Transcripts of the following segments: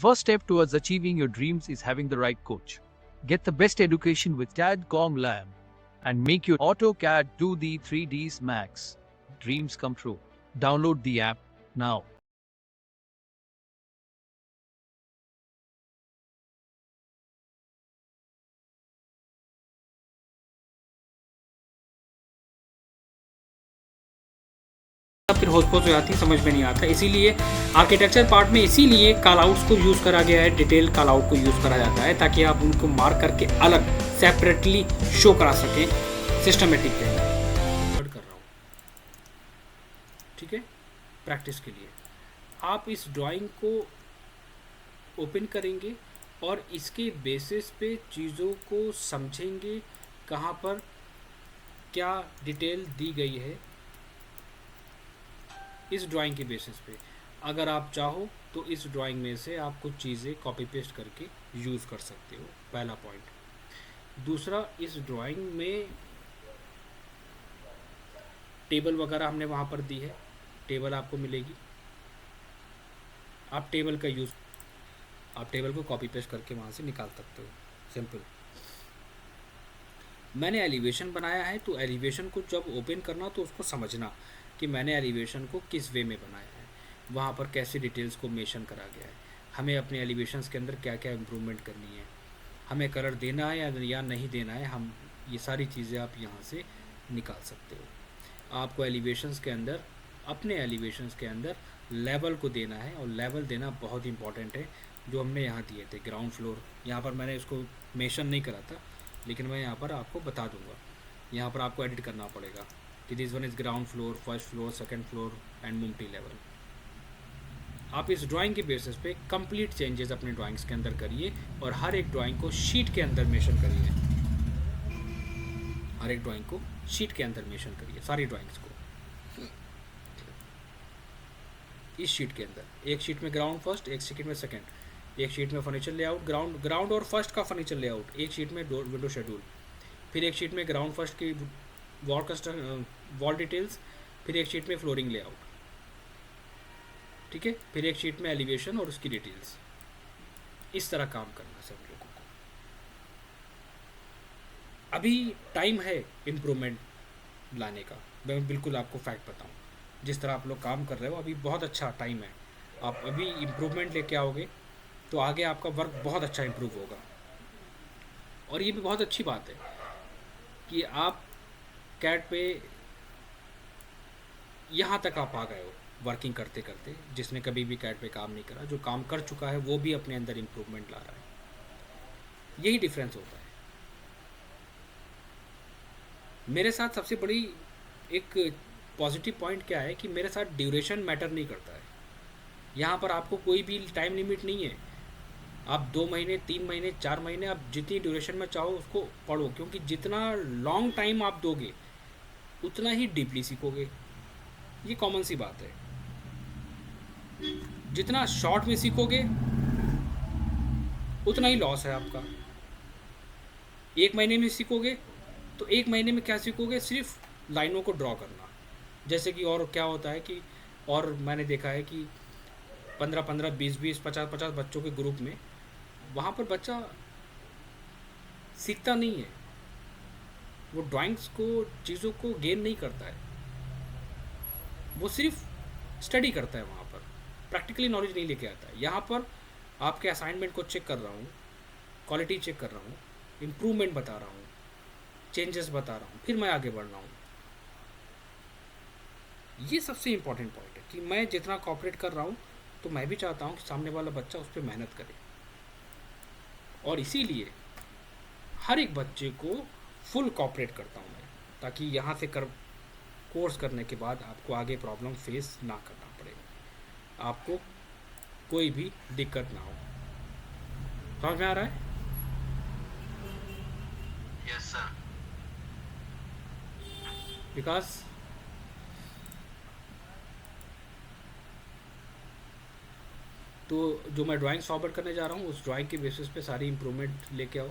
first step towards achieving your dreams is having the right coach. Get the best education with CAD.com Lab and make your AutoCAD do the 3Ds Max. Dreams come true. Download the app now. फिर होच-पोच हो जाती है, समझ में नहीं आता। इसीलिए architecture part में इसीलिए कॉल आउट्स को यूज़ करा गया है, डिटेल कॉल आउट को यूज़ करा जाता है ताकि आप उनको मार्क करके अलग सेपरेटली शो करा सकें सिस्टमेटिक वे में। कर रहा हूँ, ठीक है, प्रैक्टिस के लिए आप इस ड्राइंग को ओपन करेंगे और इसके बेसिस पे चीज़ों को समझेंगे, कहाँ पर क्या डिटेल दी गई है इस ड्राइंग के बेसिस पे। अगर आप चाहो तो इस ड्राइंग में से आप कुछ चीज़ें कॉपी पेस्ट करके यूज़ कर सकते हो, पहला पॉइंट। दूसरा, इस ड्राइंग में टेबल वगैरह हमने वहाँ पर दी है, टेबल आपको मिलेगी। आप टेबल का यूज़, आप टेबल को कॉपी पेस्ट करके वहाँ से निकाल सकते हो, सिंपल। मैंने एलिवेशन बनाया है तो एलिवेशन को जब ओपन करना तो उसको समझना कि मैंने एलिवेशन को किस वे में बनाया है, वहाँ पर कैसे डिटेल्स को मेंशन करा गया है, हमें अपने एलिवेशंस के अंदर क्या क्या इम्प्रूवमेंट करनी है, हमें कलर देना है या नहीं देना है, हम ये सारी चीज़ें आप यहाँ से निकाल सकते हो। आपको एलिवेशंस के अंदर, अपने एलिवेशंस के अंदर लेवल को देना है और लेवल देना बहुत इंपॉर्टेंट है, जो हमने यहाँ दिए थे। ग्राउंड फ्लोर, यहाँ पर मैंने इसको मेंशन नहीं करा था लेकिन मैं यहाँ पर आपको बता दूँगा। यहाँ पर आपको एडिट करना पड़ेगा कि this one is ground floor, first floor, second floor and multi level. आप इस ड्राइंग के बेसिस पे कंप्लीट चेंजेस अपने ड्राइंग्स के अंदर करिए और हर एक ड्राइंग को शीट के अंदर मेंशन करिए, हर एक ड्राइंग को शीट के अंदर मेंशन करिए, सारी ड्राइंग्स को इस शीट के अंदर। एक शीट में ग्राउंड फर्स्ट, एक शीट में सेकंड, एक शीट में फर्नीचर लेआउट, ग्राउंड और फर्स्ट का फर्नीचर लेआउट, एक शीट में विंडो शेड्यूल, फिर एक शीट में ग्राउंड फर्स्ट की वॉल डिटेल्स, फिर एक शीट में फ्लोरिंग लेआउट, ठीक है, फिर एक शीट में एलिवेशन और उसकी डिटेल्स। इस तरह काम करना सब लोगों को। अभी टाइम है इम्प्रूवमेंट लाने का, मैं बिल्कुल आपको फैक्ट बताऊं। जिस तरह आप लोग काम कर रहे हो अभी बहुत अच्छा टाइम है। आप अभी इम्प्रूवमेंट लेके आओगे तो आगे आपका वर्क बहुत अच्छा इम्प्रूव होगा। और ये भी बहुत अच्छी बात है कि आप कैट पे यहाँ तक आप आ गए हो वर्किंग करते करते। जिसने कभी भी कैट पे काम नहीं करा, जो काम कर चुका है वो भी अपने अंदर इम्प्रूवमेंट ला रहा है। यही डिफरेंस होता है। मेरे साथ सबसे बड़ी एक पॉजिटिव पॉइंट क्या है कि मेरे साथ ड्यूरेशन मैटर नहीं करता है। यहाँ पर आपको कोई भी टाइम लिमिट नहीं है। आप 2 महीने, 3 महीने, 4 महीने, आप जितनी ड्यूरेशन में चाहो उसको पढ़ो, क्योंकि जितना लॉन्ग टाइम आप दोगे उतना ही डीपली सीखोगे। ये कॉमन सी बात है। जितना शॉर्ट में सीखोगे उतना ही लॉस है आपका। 1 महीने में सीखोगे तो 1 महीने में क्या सीखोगे? सिर्फ लाइनों को ड्रॉ करना। जैसे कि और क्या होता है कि, और मैंने देखा है कि 15-15, 20-20, 50-50 बच्चों के ग्रुप में, वहाँ पर बच्चा सीखता नहीं है, वो ड्राइंग्स को, चीज़ों को गेन नहीं करता है, वो सिर्फ स्टडी करता है। वहाँ पर प्रैक्टिकली नॉलेज नहीं लेके आता है। यहाँ पर आपके असाइनमेंट को चेक कर रहा हूँ, क्वालिटी चेक कर रहा हूँ, इम्प्रूवमेंट बता रहा हूँ, चेंजेस बता रहा हूँ, फिर मैं आगे बढ़ रहा हूँ। ये सबसे इम्पॉर्टेंट पॉइंट है कि मैं जितना कॉपरेट कर रहा हूँ तो मैं भी चाहता हूँ कि सामने वाला बच्चा उस पर मेहनत करे। और इसीलिए हर एक बच्चे को फुल कॉपरेट करता हूँ मैं, ताकि यहाँ से कोर्स करने के बाद आपको आगे प्रॉब्लम फेस ना करना पड़े, आपको कोई भी दिक्कत ना हो। समझ में आ रहा है? Yes sir. बिकॉज तो जो मैं ड्राइंग फॉरवर्ड करने जा रहा हूँ उस ड्राइंग के बेसिस पे सारी इम्प्रूवमेंट लेके आओ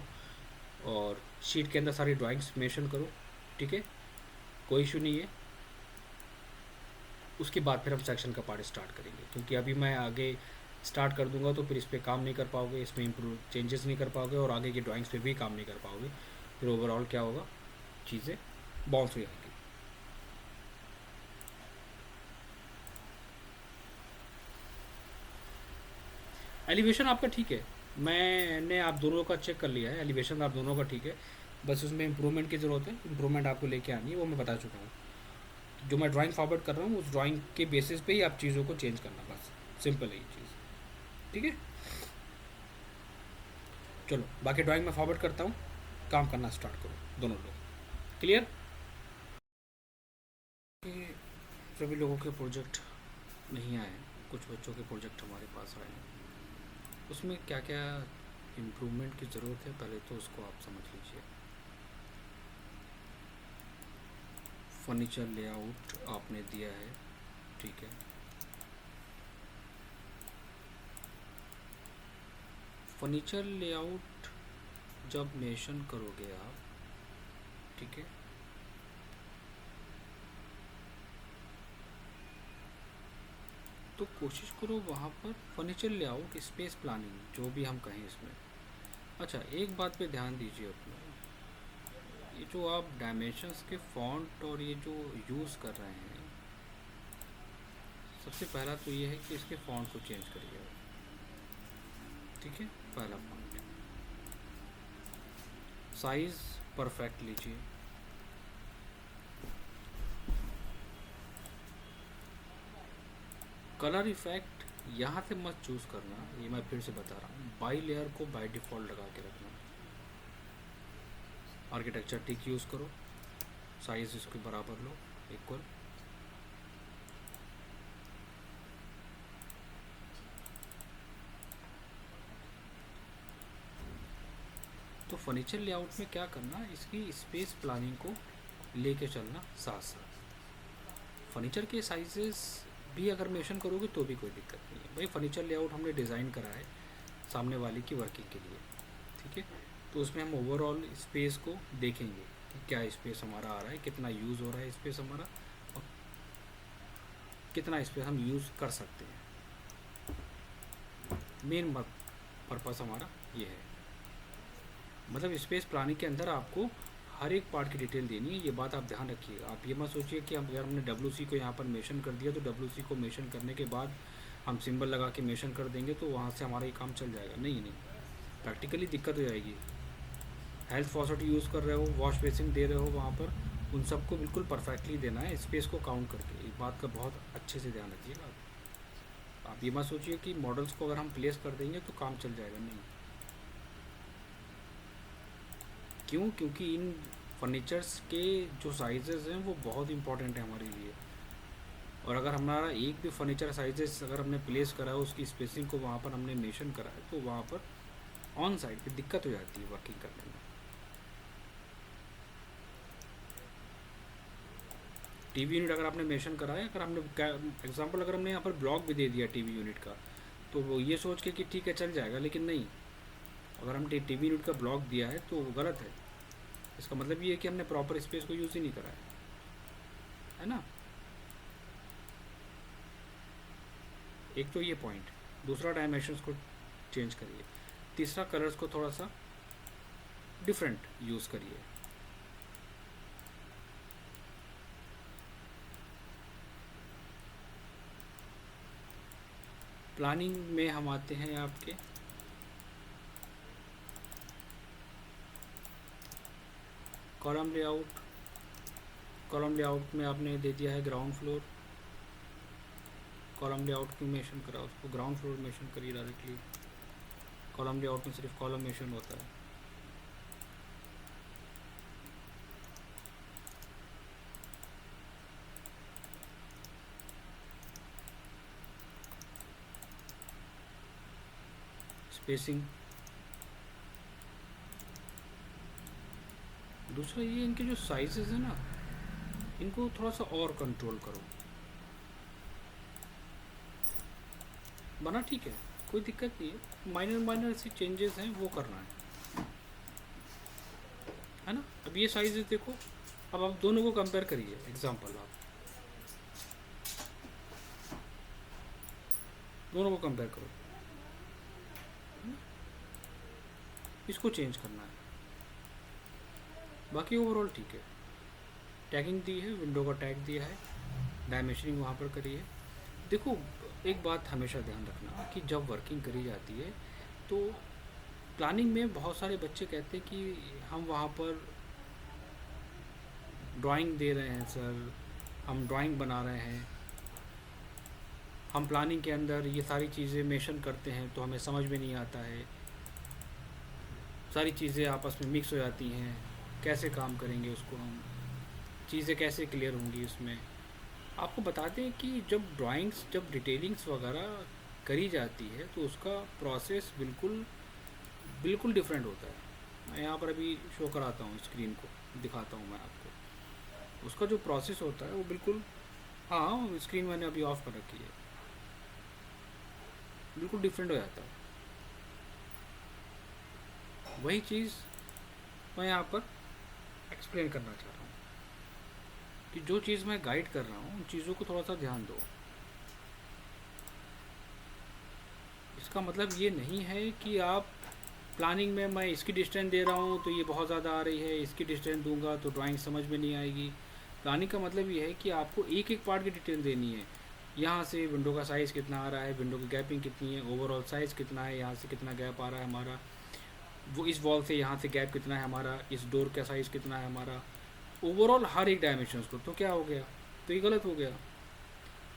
और शीट के अंदर सारी ड्राइंग्स मेंशन करो, ठीक है, कोई इशू नहीं है। उसके बाद फिर हम सेक्शन का पार्ट स्टार्ट करेंगे, क्योंकि अभी मैं आगे स्टार्ट कर दूंगा तो फिर इस पर काम नहीं कर पाओगे, इसमें इम्प्रूव चेंजेस नहीं कर पाओगे और आगे की ड्राइंग्स पे भी काम नहीं कर पाओगे। फिर ओवरऑल क्या होगा, चीज़ें बाउंस हो जाएगी। एलिवेशन आपका ठीक है, मैंने आप दोनों का चेक कर लिया है, एलिवेशन आप दोनों का ठीक है, बस उसमें इम्प्रूवमेंट की ज़रूरत है। इम्प्रूवमेंट आपको लेके आनी है, वो मैं बता चुका हूँ। जो मैं ड्राइंग फॉरवर्ड कर रहा हूँ उस ड्राइंग के बेसिस पे ही आप चीज़ों को चेंज करना, बस सिंपल है ये चीज़, ठीक है। चलो बाकी ड्राइंग में फॉरवर्ड करता हूँ, काम करना स्टार्ट करो दोनों लोग। क्लियर? सभी लोगों के प्रोजेक्ट नहीं आए, कुछ बच्चों के प्रोजेक्ट हमारे पास आए हैं, उसमें क्या क्या इम्प्रूवमेंट की ज़रूरत है पहले तो उसको आप समझ लीजिए। फर्नीचर लेआउट आपने दिया है, ठीक है। फर्नीचर लेआउट जब मेंशन करोगे आप, ठीक है, तो कोशिश करो वहाँ पर फर्नीचर लेआउट स्पेस प्लानिंग जो भी हम कहें इसमें। अच्छा एक बात पे ध्यान दीजिए अपना, ये जो आप डायमेंशंस के फॉन्ट और ये जो यूज़ कर रहे हैं, सबसे पहला तो ये है कि इसके फॉन्ट को चेंज करिए, ठीक है। पहला पॉइंट, साइज़ परफेक्ट लीजिए, कलर इफेक्ट यहाँ से मत चूज़ करना, ये मैं फिर से बता रहा हूँ, बाई लेयर को बाय डिफ़ॉल्ट लगा के रखना। आर्किटेक्चर टिक यूज़ करो, साइज़ इसके बराबर लो, इक्वल। तो फर्नीचर लेआउट में क्या करना, इसकी स्पेस प्लानिंग को लेके चलना साथ साथ। फर्नीचर के साइजेस भी अगर मेंशन करोगे तो भी कोई दिक्कत नहीं है भाई, फर्नीचर लेआउट हमने डिज़ाइन करा है सामने वाले की वर्किंग के लिए, ठीक है। तो उसमें हम ओवरऑल स्पेस को देखेंगे कि क्या स्पेस हमारा आ रहा है, कितना यूज़ हो रहा है स्पेस हमारा, और कितना स्पेस हम यूज़ कर सकते हैं। मेन पर्पस हमारा ये है, मतलब स्पेस प्लानिंग के अंदर आपको हर एक पार्ट की डिटेल देनी है, ये बात आप ध्यान रखिएगा। आप ये मत सोचिए कि अगर हमने WC को यहाँ पर मेंशन कर दिया तो WC को मेंशन करने के बाद हम सिंबल लगा के मेंशन कर देंगे तो वहाँ से हमारा ये काम चल जाएगा, नहीं नहीं, प्रैक्टिकली दिक्कत हो जाएगी। हेल्थ फॉसेट यूज़ कर रहे हो, वॉश बेसिन दे रहे हो वहाँ पर, उन सबको बिल्कुल परफेक्टली देना है स्पेस को काउंट करके, इस बात का बहुत अच्छे से ध्यान रखिएगा। आप ये मत सोचिए कि मॉडल्स को अगर हम प्लेस कर देंगे तो काम चल जाएगा, नहीं। क्यों? क्योंकि इन फर्नीचर्स के जो साइजेस हैं वो बहुत इंपॉर्टेंट है हमारे लिए, और अगर हमारा एक भी फर्नीचर साइजेस अगर हमने प्लेस करा है, उसकी स्पेसिंग को वहाँ पर हमने मेंशन करा है, तो वहाँ पर ऑन साइड पे दिक्कत हो जाती है वर्किंग करने में। टीवी यूनिट अगर आपने मेंशन करा है, अगर हमने एग्जांपल अगर हमने यहाँ पर ब्लॉक भी दे दिया टीवी यूनिट का, तो वो ये सोच के कि ठीक है चल जाएगा, लेकिन नहीं, अगर हम टीवी यूनिट का ब्लॉक दिया है तो वो गलत है। इसका मतलब ये है कि हमने प्रॉपर स्पेस को यूज़ ही नहीं करा है ना। एक तो ये पॉइंट, दूसरा डायमेंशंस को चेंज करिए, तीसरा कलर्स को थोड़ा सा डिफरेंट यूज़ करिए। प्लानिंग में हम आते हैं आपके कॉलम लेआउट। कॉलम लेआउट में आपने दे दिया है ग्राउंड फ्लोर, कॉलम लेआउट क्यों मेंशन करा, उसको ग्राउंड फ्लोर मेंशन करिए डायरेक्टली। कॉलम लेआउट में सिर्फ कॉलम मेंशन होता है। स्पेसिंग, दूसरा ये इनके जो साइजेस है ना, इनको थोड़ा सा और कंट्रोल करो। बना ठीक है, कोई दिक्कत नहीं है, माइनर माइनर सी चेंजेस हैं वो करना है ना। अब ये साइजेस देखो, अब आप दोनों को कंपेयर करिए। एग्जांपल आप दोनों को कंपेयर करो, इसको चेंज करना है। बाकी ओवरऑल ठीक है। टैगिंग दी है, विंडो का टैग दिया है, डायमेंशनिंग वहाँ पर करी है। देखो, एक बात हमेशा ध्यान रखना कि जब वर्किंग करी जाती है तो प्लानिंग में बहुत सारे बच्चे कहते हैं कि हम वहाँ पर ड्राइंग दे रहे हैं सर, हम ड्राइंग बना रहे हैं, हम प्लानिंग के अंदर ये सारी चीज़ें मेंशन करते हैं तो हमें समझ में नहीं आता है, सारी चीज़ें आपस में मिक्स हो जाती हैं, कैसे काम करेंगे उसको हम, चीज़ें कैसे क्लियर होंगी उसमें। आपको बताते हैं कि जब ड्राइंग्स, जब डिटेलिंग्स वगैरह करी जाती है तो उसका प्रोसेस बिल्कुल बिल्कुल डिफरेंट होता है। मैं यहाँ पर अभी शो कराता हूँ, स्क्रीन को दिखाता हूँ मैं आपको। उसका जो प्रोसेस होता है वो बिल्कुल, हाँ स्क्रीन मैंने अभी ऑफ कर रखी है, बिल्कुल डिफरेंट हो जाता है। वही चीज़ मैं यहाँ पर एक्सप्लेन करना चाह रहा हूँ कि जो चीज़ मैं गाइड कर रहा हूँ उन चीज़ों को थोड़ा सा ध्यान दो। इसका मतलब ये नहीं है कि आप प्लानिंग में मैं इसकी डिस्टेंस दे रहा हूँ तो ये बहुत ज़्यादा आ रही है, इसकी डिस्टेंस दूंगा तो ड्राइंग समझ में नहीं आएगी। प्लानिंग का मतलब ये है कि आपको एक एक पार्ट की डिटेल देनी है। यहाँ से विंडो का साइज़ कितना आ रहा है, विंडो की गैपिंग कितनी है, ओवरऑल साइज़ कितना है, यहाँ से कितना गैप आ रहा है हमारा, वो इस वॉल से यहाँ से गैप कितना है हमारा, इस डोर का साइज़ कितना है हमारा, ओवरऑल हर एक डायमेंशन को। तो क्या हो गया, तो ये गलत हो गया।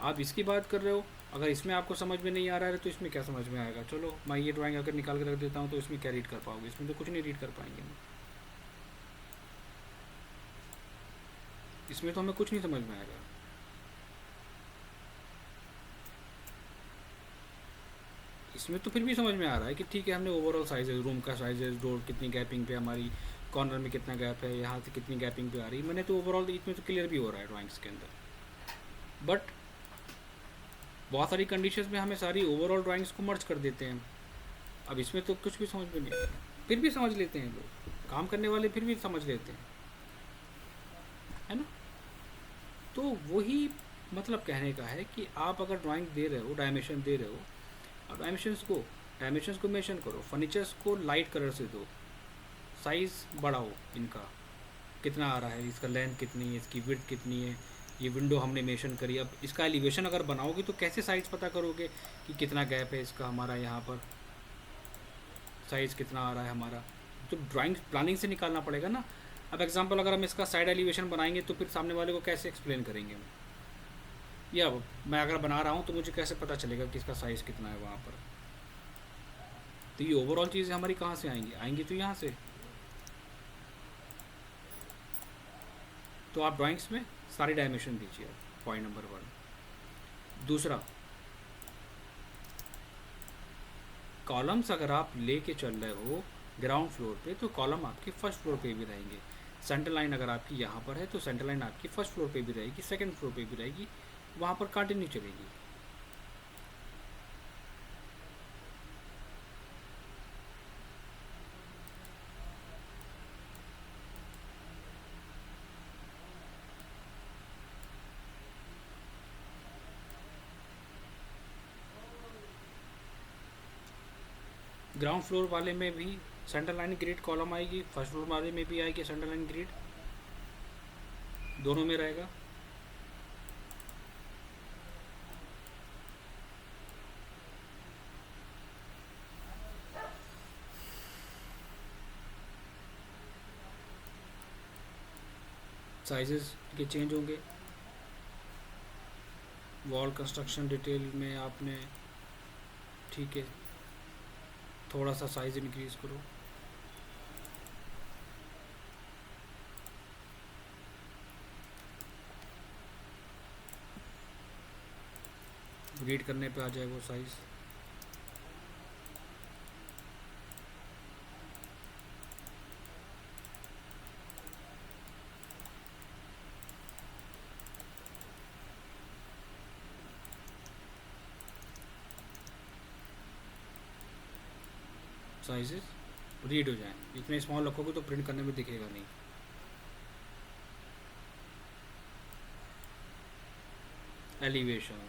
आप इसकी बात कर रहे हो, अगर इसमें आपको समझ में नहीं आ रहा है तो इसमें क्या समझ में आएगा। चलो मैं ये ड्राइंग अगर निकाल के रख देता हूँ तो इसमें क्या रीड कर पाओगे, इसमें तो कुछ नहीं रीड कर पाएंगे हम। इसमें तो हमें कुछ नहीं समझ में आएगा। इसमें तो फिर भी समझ में आ रहा है कि ठीक है, हमने ओवरऑल साइज, रूम का साइज, डोर कितनी गैपिंग पे हमारी, कॉर्नर में कितना गैप है, यहाँ से कितनी गैपिंग पे आ रही है, मैंने तो ओवरऑल इसमें तो क्लियर भी हो रहा है ड्राइंग्स के अंदर। बट बहुत सारी कंडीशंस में हमें सारी ओवरऑल ड्राइंग्स को मर्ज कर देते हैं। अब इसमें तो कुछ भी समझ में नहीं आता, फिर भी समझ लेते हैं लोग, काम करने वाले फिर भी समझ लेते हैं, है ना। तो वही मतलब कहने का है कि आप अगर ड्राइंग दे रहे हो, डायमेंशन दे रहे हो, अब डायमेंशंस को मेंशन करो, फर्नीचर्स को लाइट कलर से दो, साइज़ बढ़ाओ इनका, कितना आ रहा है, इसका लेंथ कितनी है, इसकी विड्थ कितनी है, ये विंडो हमने मेंशन करी। अब इसका एलिवेशन अगर बनाओगे तो कैसे साइज़ पता करोगे कि कितना गैप है इसका हमारा, यहाँ पर साइज़ कितना आ रहा है हमारा, तो ड्राइंग प्लानिंग से निकालना पड़ेगा ना। अब एग्जांपल अगर हम इसका साइड एलिवेशन बनाएंगे तो फिर सामने वाले को कैसे एक्सप्लेन करेंगे हम, या मैं अगर बना रहा हूँ तो मुझे कैसे पता चलेगा कि इसका साइज़ कितना है वहाँ पर। तो ये ओवरऑल चीज़ें हमारी कहाँ से आएंगी, आएंगी तो यहाँ से। तो आप ड्राइंग्स में सारी डायमेंशन दीजिए, पॉइंट नंबर 1। दूसरा, कॉलम्स अगर आप लेके चल रहे हो ग्राउंड फ्लोर पे तो कॉलम आपके फर्स्ट फ्लोर पे भी रहेंगे। सेंटर लाइन अगर आपकी यहाँ पर है तो सेंटर लाइन आपकी फर्स्ट फ्लोर पे भी रहेगी, सेकंड फ्लोर पे भी रहेगी, वहाँ पर कांटे नहीं चलेगी। ग्राउंड फ्लोर वाले में भी सेंटर लाइन ग्रिड कॉलम आएगी, फर्स्ट फ्लोर वाले में भी आएगी सेंटर लाइन ग्रिड, दोनों में रहेगा। साइजेस के चेंज होंगे। वॉल कंस्ट्रक्शन डिटेल में आपने, ठीक है, थोड़ा सा साइज़ इंक्रीज़ करो। रीड करने पे आ जाए वो साइज़। साइजेस रीड हो जाए, इतने स्मॉल रखोगे तो प्रिंट करने में दिखेगा नहीं। एलिवेशन,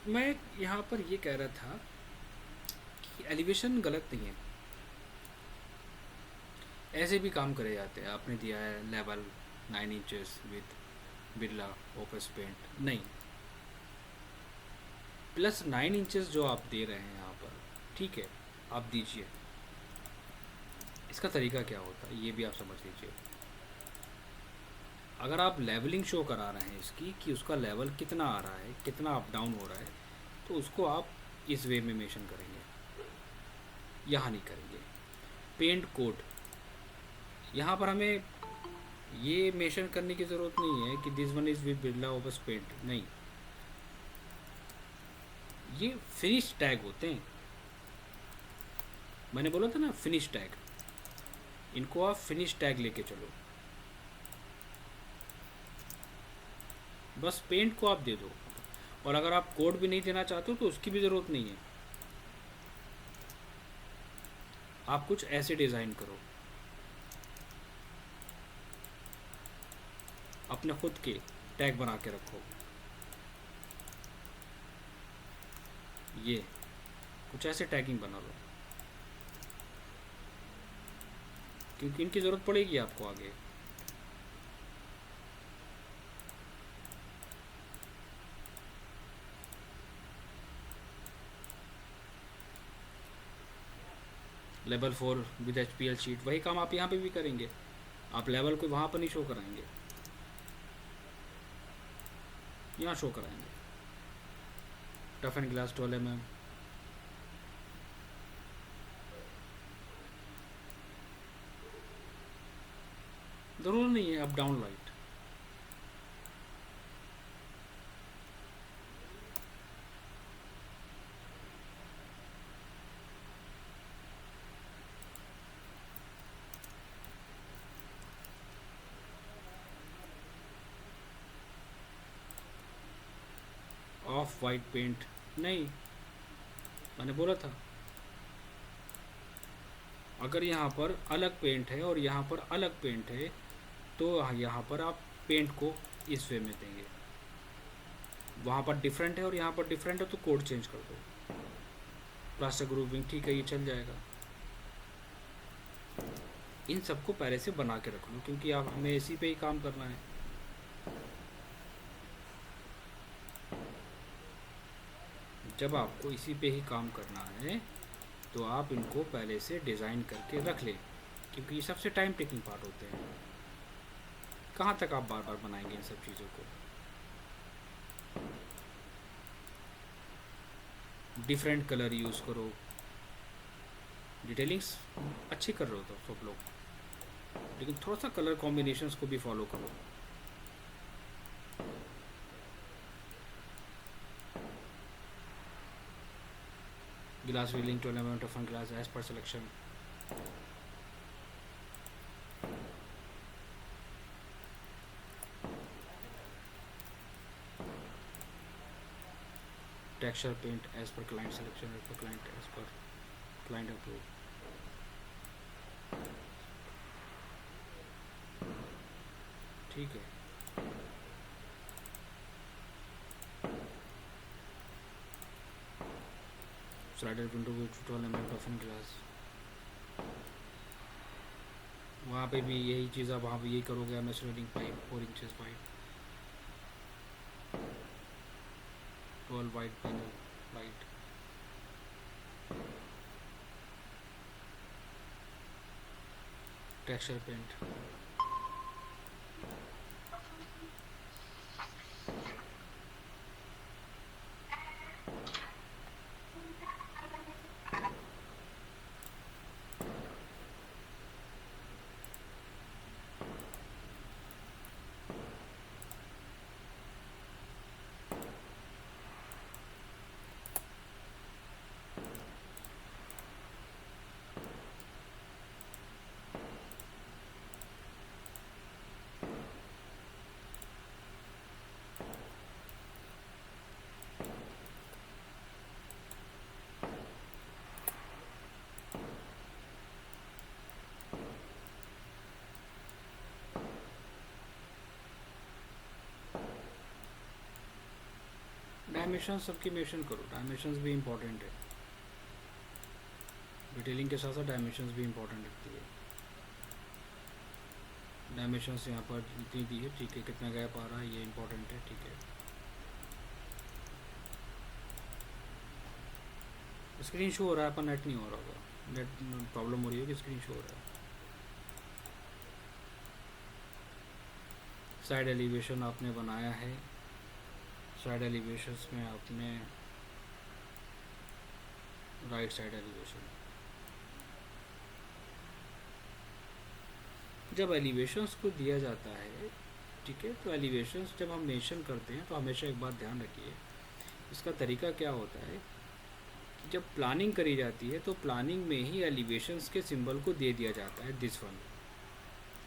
मैं यहाँ पर ये कह रहा था कि एलिवेशन गलत नहीं है, ऐसे भी काम करे जाते हैं। आपने दिया है level 9 inches with Birla Opus paint, नहीं, +9 इंचेस जो आप दे रहे हैं यहाँ पर, ठीक है आप दीजिए, इसका तरीका क्या होता है ये भी आप समझ लीजिए। अगर आप लेवलिंग शो करा रहे हैं इसकी कि उसका लेवल कितना आ रहा है, कितना अप डाउन हो रहा है, तो उसको आप इस वे में मेंशन करेंगे, यहाँ नहीं करेंगे। पेंट कोड, यहाँ पर हमें ये मेंशन करने की ज़रूरत नहीं है कि this one is with Birla Opus paint, नहीं, ये फिनिश टैग होते हैं। मैंने बोला था ना फिनिश टैग, इनको आप फिनिश टैग लेके चलो, बस पेंट को आप दे दो। और अगर आप कोड भी नहीं देना चाहते हो तो उसकी भी ज़रूरत नहीं है, आप कुछ ऐसे डिज़ाइन करो अपने खुद के टैग बना के रखो, ये कुछ ऐसे टैगिंग बना लो, क्योंकि इनकी ज़रूरत पड़ेगी आपको आगे। लेवल 4 विद HPL शीट, वही काम आप यहाँ पे भी करेंगे, आप लेवल को वहाँ पर नहीं शो कराएंगे, यहाँ शो कराएंगे। टफ एंड ग्लास 12 mm, ज़रूर नहीं है up down light, off white paint नहीं, मैंने बोला था अगर यहाँ पर अलग पेंट है और यहाँ पर अलग पेंट है तो यहाँ पर आप पेंट को इस वे में देंगे, वहाँ पर डिफरेंट है और यहाँ पर डिफरेंट है तो कोड चेंज कर दो। प्लास्टर ग्रूविंग ठीक है, ये चल जाएगा। इन सबको पहले से बना के रख लो, क्योंकि आप हमें इसी पे ही काम करना है। जब आपको इसी पे ही काम करना है तो आप इनको पहले से डिज़ाइन करके रख लें, क्योंकि ये सबसे टाइम टेकिंग पार्ट होते हैं। कहाँ तक आप बार बार बनाएंगे इन सब चीज़ों को। डिफरेंट कलर यूज़ करो, डिटेलिंग्स अच्छी कर रहे हो तो सब लोग, लेकिन थोड़ा सा कलर कॉम्बिनेशंस को भी फॉलो करो। Glass reeling to an amount of fun glass as per selection. Texture paint as per client selection, as per client approve. ठीक है, slider window with two element of in glass, वहाँ पे भी यही चीज़ आप वहाँ पे यही करोगे। Measuring pipe 4 inches pipe, 12 white panel light, texture paint, dimension सबकी मेंशन करो, डायमेंशंस भी इम्पोर्टेंट है। डिटेलिंग के साथ साथ डायमेंशंस भी इंपॉर्टेंट रखती है। डायमेंशंस यहाँ पर इतनी दी है, ठीक है, कितना गैप आ रहा है ये इंपॉर्टेंट है, ठीक है। स्क्रीन शो हो रहा है पर नेट नहीं हो रहा होगा, नेट प्रॉब्लम हो रही है कि स्क्रीन शो हो रहा है। साइड एलिवेशन आपने बनाया है, साइड एलिवेशंस में आपने राइट साइड एलिवेशन, जब एलिवेशंस को दिया जाता है, ठीक है, तो एलिवेशंस जब हम मेंशन करते हैं तो हमेशा एक बात ध्यान रखिए, इसका तरीका क्या होता है, जब प्लानिंग करी जाती है तो प्लानिंग में ही एलिवेशंस के सिंबल को दे दिया जाता है। दिस वन,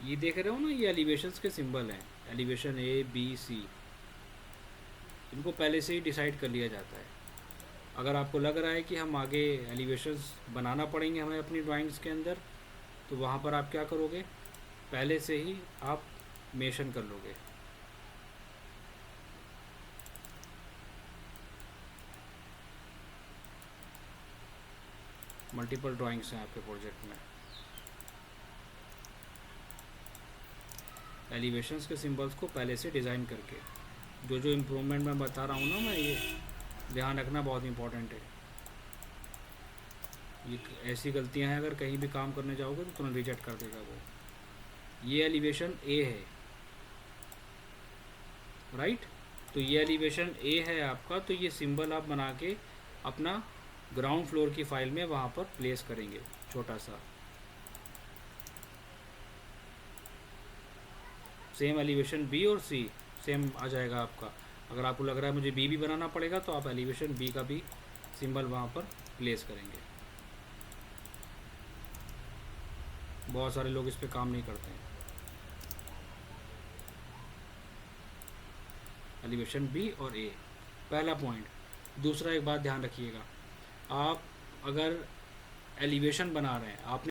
ये देख रहे हो ना, ये एलिवेशंस के सिंबल हैं, एलिवेशन ए बी सी, इनको पहले से ही डिसाइड कर लिया जाता है। अगर आपको लग रहा है कि हम आगे एलिवेशंस बनाना पड़ेंगे हमें अपनी ड्राइंग्स के अंदर, तो वहाँ पर आप क्या करोगे, पहले से ही आप मेंशन कर लोगे। मल्टीपल ड्राइंग्स हैं आपके प्रोजेक्ट में, एलिवेशंस के सिंबल्स को पहले से डिज़ाइन करके, जो जो इम्प्रूवमेंट मैं बता रहा हूँ ना मैं, ये ध्यान रखना बहुत इंपॉर्टेंट है। ये ऐसी गलतियाँ हैं, अगर कहीं भी काम करने जाओगे तो तुरंत रिजेक्ट कर देगा वो। ये एलिवेशन ए है, राइट, तो ये एलिवेशन ए है आपका, तो ये सिंबल आप बना के अपना ग्राउंड फ्लोर की फाइल में वहाँ पर प्लेस करेंगे छोटा सा। सेम एलिवेशन बी और सी सेम आ जाएगा आपका। अगर आपको लग रहा है मुझे बी भी बनाना पड़ेगा तो आप एलिवेशन बी का भी सिंबल वहाँ पर प्लेस करेंगे। बहुत सारे लोग इस पे काम नहीं करते हैं। एलिवेशन बी और ए, पहला पॉइंट। दूसरा एक बात ध्यान रखिएगा, आप अगर एलिवेशन बना रहे हैं, आपने